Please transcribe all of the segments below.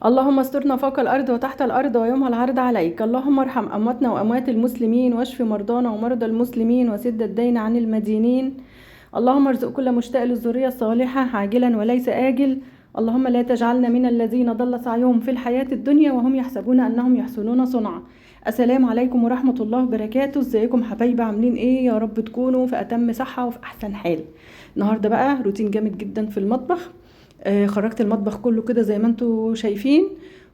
اللهم استرنا فوق الأرض وتحت الأرض ويوم العرض عليك. اللهم ارحم أمواتنا وأموات المسلمين، واشف مرضانا ومرضى المسلمين، وسد الدين عن المدينين. اللهم ارزق كل مشتاق للذرية الصالحة عاجلا وليس آجل. اللهم لا تجعلنا من الذين ضل سعيهم في الحياة الدنيا وهم يحسبون أنهم يحسنون صنعا. السلام عليكم ورحمة الله وبركاته. ازيكم حبايبي؟ عاملين ايه؟ يا رب تكونوا في أتم صحة وفي أحسن حال. النهاردة بقى روتين جامد جدا في المطبخ. خرجت المطبخ كله كده زي ما انتوا شايفين،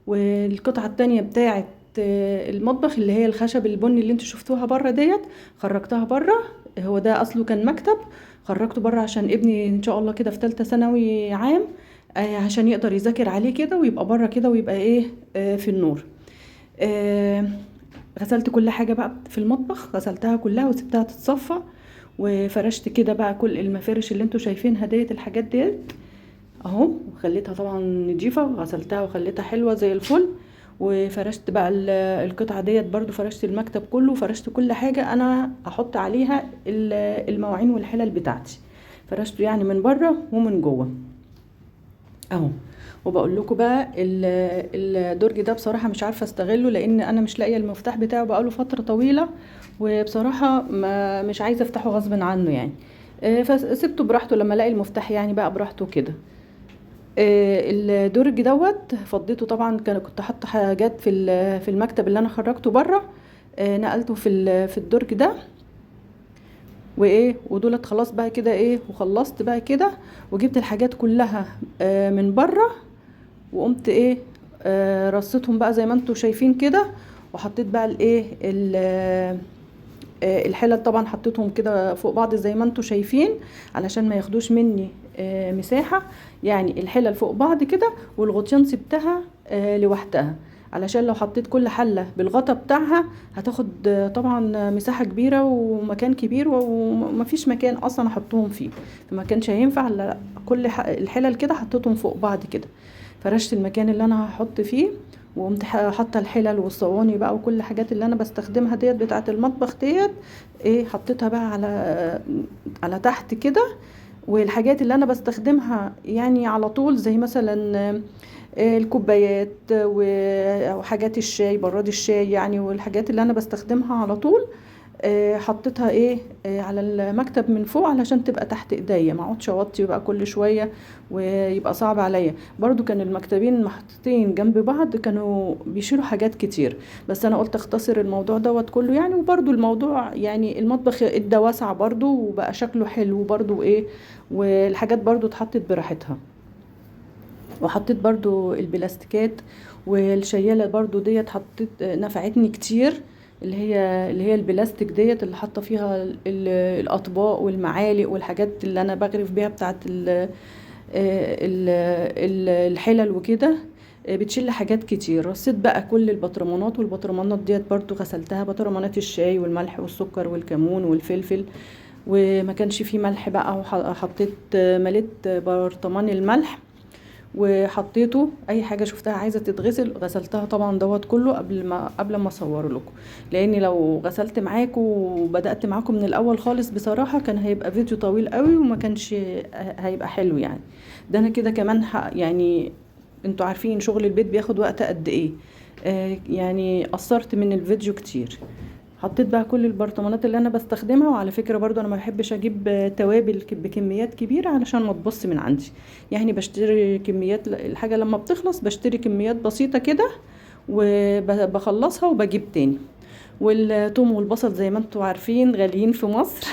والقطعة التانية بتاعة المطبخ اللي هي الخشب البني اللي انتوا شفتوها بره ديت خرجتها بره. هو ده اصله كان مكتب، خرجته بره عشان ابني ان شاء الله كده في ثالثه ثانوي عام، عشان يقدر يذاكر عليه كده ويبقى بره كده ويبقى ايه في النور. آه، غسلت كل حاجة بقى في المطبخ، غسلتها كلها وسبتها تتصفى، وفرشت كده بقى كل المفارش اللي انتوا شايفينها ديت الحاجات ديت اهو، وخليتها طبعا نضيفة وغسلتها وخليتها حلوة زي الفل. وفرشت بقى القطعة ديت برضو، فرشت المكتب كله، فرشت كل حاجة انا احط عليها المواعين والحلل بتاعتي، فرشته يعني من بره ومن جوه اهو. وبقول لكم بقى الدرج ده بصراحة مش عارفة استغله، لان انا مش لاقية المفتاح بتاعه بقاله فترة طويلة، وبصراحة ما مش عايزة افتحه غصب عنه يعني. فسبته براحته لما الاقي المفتاح يعني بقى براحته كده. الدرج دوت فضيته طبعا، كنت حاطه حاجات في المكتب اللي انا خرجته بره، نقلته في الدرج ده وايه، ودولت خلاص بقى كده ايه، وخلصت بقى كده وجبت الحاجات كلها من بره، وقمت ايه رصيتهم بقى زي ما انتوا شايفين كده، وحطيت بقى الايه الحلل طبعا حطيتهم كده فوق بعض زي ما انتوا شايفين علشان ما ياخدوش مني مساحة. يعني الحلل فوق بعض كده، والغطيان سبتها لوحدها، علشان لو حطيت كل حلة بالغطا بتاعها هتاخد طبعا مساحة كبيرة ومكان كبير، ومفيش مكان اصلا احطهم فيه، فما كانش هينفع. لا، كل الحلل كده حطيتهم فوق بعض كده، فرشت المكان اللي انا هحط فيه، وقمت حاطه الحلل والصواني بقى وكل الحاجات اللي انا بستخدمها ديت بتاعه المطبخ ديت، ايه حطيتها بقى على تحت كده. والحاجات اللي انا بستخدمها يعني على طول زي مثلا الكوبايات وحاجات الشاي، براد الشاي يعني، والحاجات اللي انا بستخدمها على طول حطيتها ايه على المكتب من فوق علشان تبقى تحت ايديا، ما اقعدش اوطي بقى كل شويه ويبقى صعب عليا. برضو كان المكتبين محطوطين جنب بعض، كانوا بيشيلوا حاجات كتير، بس انا قلت اختصر الموضوع دوت كله يعني. وبرضو الموضوع يعني المطبخ ادى واسع برضو وبقى شكله حلو برضو ايه، والحاجات برضو اتحطت براحتها. وحطيت برضو البلاستيكات والشيالة برضو ديت، حطيت نفعتني كتير، اللي هي البلاستيك ديت اللي حاطه فيها الاطباق والمعالق والحاجات اللي انا بغرف بيها بتاعت الحلل وكده، بتشيل حاجات كتير. رصيت بقى كل البطرمانات، والبطرمانات ديت برضو غسلتها، بطرمانات الشاي والملح والسكر والكمون والفلفل، وما كانش فيه ملح بقى وحطيت مليت برطمان الملح وحطيته. اي حاجه شفتها عايزه تتغسل غسلتها طبعا دوت كله قبل ما اصور لكم، لاني لو غسلت معاكم وبدات معاكم من الاول خالص بصراحه كان هيبقى فيديو طويل قوي وما كانش هيبقى حلو يعني. ده انا كده كمان يعني انتوا عارفين شغل البيت بياخد وقت قد ايه، يعني قصرت من الفيديو كتير. حطيت بقى كل البرطمانات اللي انا بستخدمها، وعلى فكرة برضو انا ما بحبش اجيب توابل بكميات كبيرة علشان ما تبص من عندي، يعني بشتري كميات الحاجة لما بتخلص بشتري كميات بسيطة كده وبخلصها وبجيب تاني. والثوم والبصل زي ما انتوا عارفين غاليين في مصر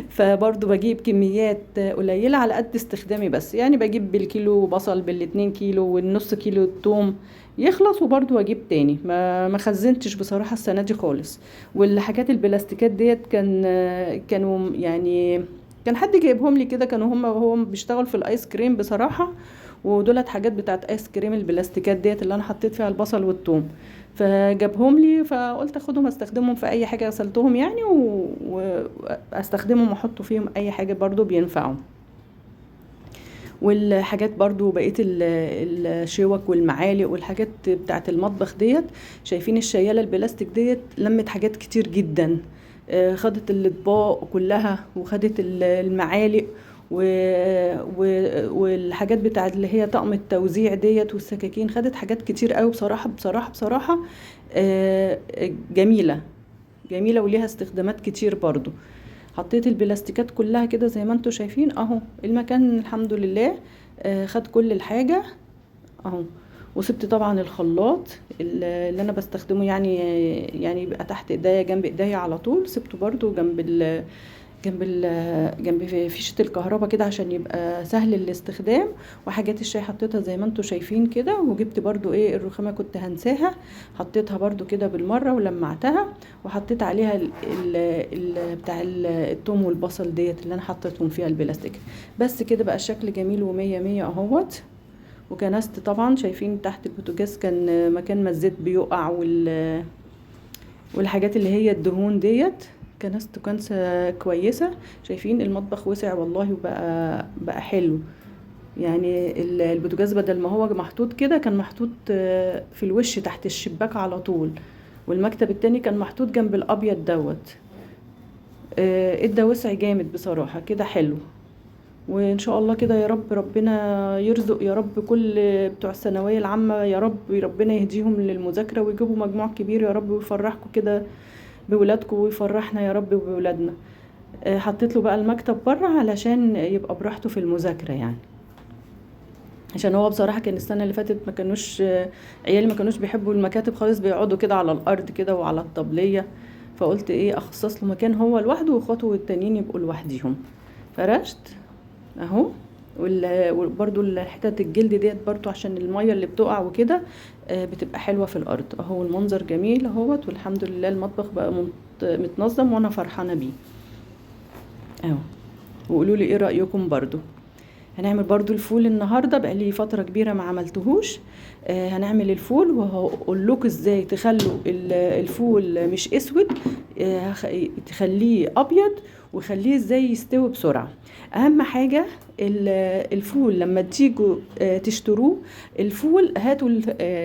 فبرضو بجيب كميات قليلة على قد استخدامي، بس يعني بجيب بالكيلو بصل، بالاتنين كيلو، والنص كيلو توم يخلص وبرضو اجيب تاني. ما خزنتش بصراحة السنة دي خالص. والحاجات البلاستيكات ديت كانوا يعني كان حد جايبهم لي كده، كانوا هو بيشتغل في الايس كريم بصراحة، ودولت حاجات بتاعت ايس كريم البلاستيكات ديت اللي انا حطيت فيها البصل والثوم، فجابهم لي فقلت اخدهم استخدمهم في اي حاجه غسلتهم يعني، واستخدمهم واحط فيهم اي حاجه برضو بينفعوا. والحاجات برضو بقيت الشوك والمعالق والحاجات بتاعت المطبخ ديت، شايفين الشياله البلاستيك ديت لمت حاجات كتير جدا، خدت الاطباق كلها وخدت المعالق و... والحاجات بتاعت اللي هي طقم التوزيع ديت والسكاكين، خدت حاجات كتير قوي بصراحة بصراحة بصراحة. جميلة جميلة وليها استخدامات كتير برضو. حطيت البلاستيكات كلها كده زي ما انتوا شايفين اهو. المكان الحمد لله خد كل الحاجة اهو. وسبت طبعا الخلاط اللي انا بستخدمه، يعني يبقى تحت ايديا جنب ايديا على طول، سبته برضو جنب فيشة الكهرباء كده عشان يبقى سهل الاستخدام. وحاجات الشاي حطيتها زي ما انتوا شايفين كده. وجبت برضو الرخامة كنت هنساها، حطيتها برضو كده بالمرة ولمعتها، وحطيت عليها بتاع الثوم والبصل ديت اللي انا حطيتهم فيها البلاستيك. بس كده بقى الشكل جميل ومية مية اهوت. وكنست طبعا شايفين تحت البوتاجاز كان مكان ما الزيت بيقع والحاجات اللي هي الدهون ديت. كنست كنسة كويسة. شايفين المطبخ وسع والله وبقى حلو. يعني البوتاجاز بدل ما هو محطوط كده كان محطوط في الوش تحت الشباك على طول، والمكتب التاني كان محطوط جنب الابيض دوت. ادى وسع جامد بصراحة كده حلو. وان شاء الله كده يا رب ربنا يرزق يا رب كل بتوع الثانويه العامه، يا رب ربنا يهديهم للمذاكره ويجيبوا مجموع كبير يا رب، ويفرحكم كده بولادكم ويفرحنا يا رب بولادنا. حطيت له بقى المكتب بره علشان يبقى براحته في المذاكره، يعني عشان هو بصراحه كان السنه اللي فاتت ما كانوش عيالي ما كانوش بيحبوا المكاتب خالص، بيقعدوا كده على الارض كده وعلى الطبليه. فقلت اخصص له مكان هو لوحده واخواته التانيين يبقوا لوحديهم. فرشت اهو. وبرده حتت الجلد ديت برضو عشان الميه اللي بتقع وكده بتبقى حلوه في الارض اهو. المنظر جميل اهوت، والحمد لله المطبخ بقى متنظم وانا فرحانه بيه اهو. وقولوا لي ايه رايكم برضو. هنعمل برضو الفول النهارده، بقى لي فتره كبيره ما عملتهوش. هنعمل الفول وهقول لكم ازاي تخلوا الفول مش اسود، تخليه ابيض، وخليه ازاي يستوي بسرعه. اهم حاجه الفول لما تيجوا تشتروه الفول، هاتوا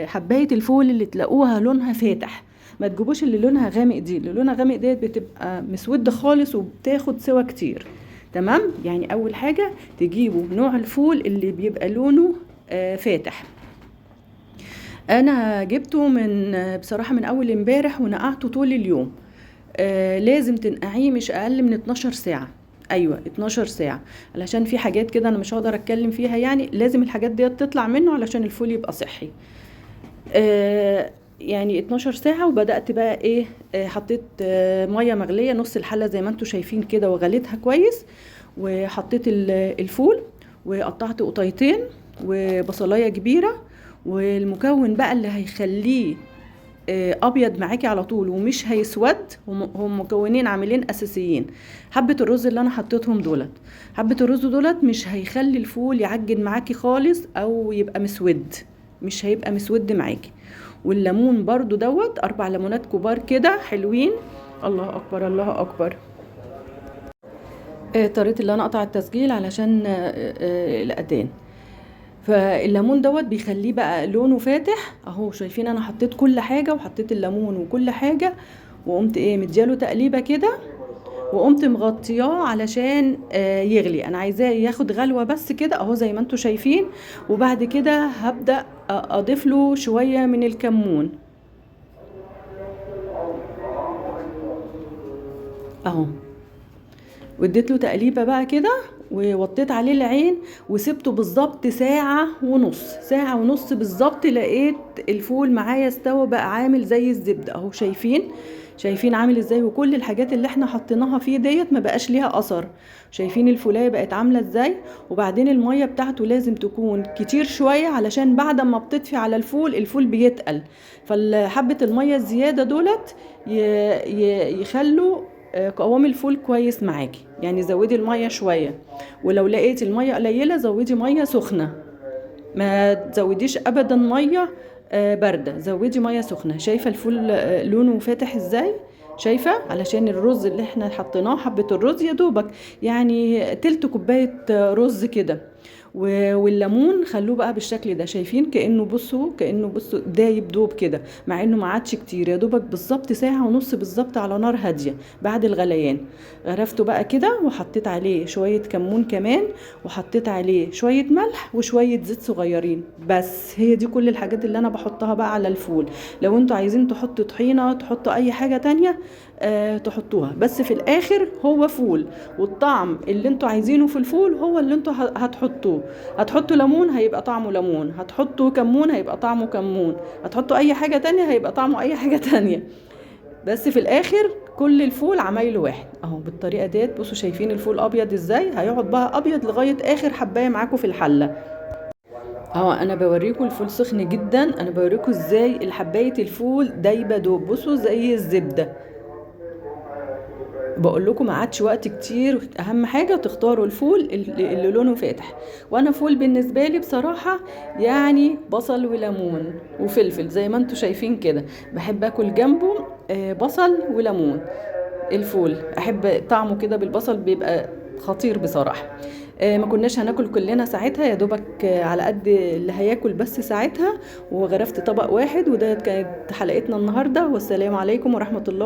حبايه الفول اللي تلاقوها لونها فاتح، ما تجيبوش اللي لونها غامق دي. اللي لونها غامق ديت بتبقى مسوده خالص وبتاخد سوا كتير. تمام. يعني اول حاجه تجيبوا نوع الفول اللي بيبقى لونه فاتح. انا جبته بصراحه من اول امبارح ونقعته طول اليوم. لازم تنقعيه مش اقل من 12 ساعه. ايوه 12 ساعه، علشان في حاجات كده انا مش هقدر اتكلم فيها، يعني لازم الحاجات دي تطلع منه علشان الفول يبقى صحي. يعني 12 ساعه. وبدات بقى حطيت ميه مغليه نص الحله زي ما انتم شايفين كده، وغليتها كويس. وحطيت الفول وقطعت قطيتين وبصلايه كبيره. والمكون بقى اللي هيخليه ابيض معاكي على طول ومش هيسود، هم مكونين عاملين اساسيين. حبه الرز اللي انا حطيتهم دولت، حبه الرز دولت مش هيخلي الفول يعجن معاكي خالص او يبقى مسود، مش هيبقى مسود معاكي. والليمون برضو دوت 4 ليمونات كبار كده حلوين. الله اكبر الله اكبر. اضطريت اللي انا اقطع التسجيل علشان الاذان. فالليمون دوت بيخليه بقى لونه فاتح اهو. شايفين انا حطيت كل حاجه وحطيت الليمون وكل حاجه، وقمت مدياله تقليبه كده، وقمت مغطياه علشان يغلي. انا عايزاه ياخد غلوه بس كده اهو زي ما انتم شايفين. وبعد كده هبدا اضيف له شويه من الكمون اهو. واديت له تقليبه بقى كده ووطيت عليه العين وسبته بالظبط ساعة ونص بالظبط. لقيت الفول معايا استوى بقى عامل زي الزبدة اهو. شايفين عامل ازاي، وكل الحاجات اللي احنا حطيناها فيه ديت ما بقاش ليها اثر. شايفين الفولايه بقت عامله ازاي. وبعدين الميه بتاعته لازم تكون كتير شويه علشان بعد ما بتطفي على الفول بيتقل. فحبه الميه الزياده دولت يخلوا قوام الفول كويس معاكي. يعني زودي الميه شويه، ولو لقيتي الميه قليله زودي ميه سخنه، ما تزوديش ابدا ميه بارده، زودي ميه سخنه. شايفه الفول لونه فاتح ازاي؟ شايفه علشان الرز اللي احنا حطيناه حبه الرز يا دوبك يعني تلت كوبايه رز كده. والليمون خلوه بقى بالشكل ده، شايفين كأنه بصوا دايب دوب كده، مع انه ما عادش كتير، يا دوبك بالظبط ساعة ونص بالظبط على نار هادية بعد الغليان. غرفته بقى كده وحطيت عليه شوية كمون كمان، وحطيت عليه شوية ملح وشوية زيت صغيرين. بس هي دي كل الحاجات اللي انا بحطها بقى على الفول. لو انتوا عايزين تحطوا طحينة، تحطوا اي حاجة تانية تحطوها، بس في الاخر هو فول، والطعم اللي انتوا عايزينه في الفول هو اللي انتوا هتحطوه. هتحطوا ليمون هيبقى طعمه ليمون، هتحطوا كمون هيبقى طعمه كمون، هتحطوا اي حاجة تانية هيبقى طعمه اي حاجة تانية. بس في الاخر كل الفول عمايله واحد اهو بالطريقة ديت. بصوا شايفين الفول ابيض ازاي، هيقعد بقى ابيض لغاية اخر حباية معاكم في الحلة. انا بوريكم الفول سخن جدا، انا بوريكم ازاي الحباية الفول دايبة دوب، بصوا زي الزبدة. بقول لكم ما عادش وقت كتير، اهم حاجه تختاروا الفول اللي لونه فاتح. وانا فول بالنسبه لي بصراحه يعني بصل وليمون وفلفل زي ما انتم شايفين كده، بحب اكل جنبه بصل وليمون. الفول احب طعمه كده بالبصل، بيبقى خطير بصراحه. ما كناش هناكل كلنا ساعتها، يا دوبك على قد اللي هياكل بس ساعتها، وغرفت طبق واحد. وده كانت حلقتنا النهارده، والسلام عليكم ورحمه الله.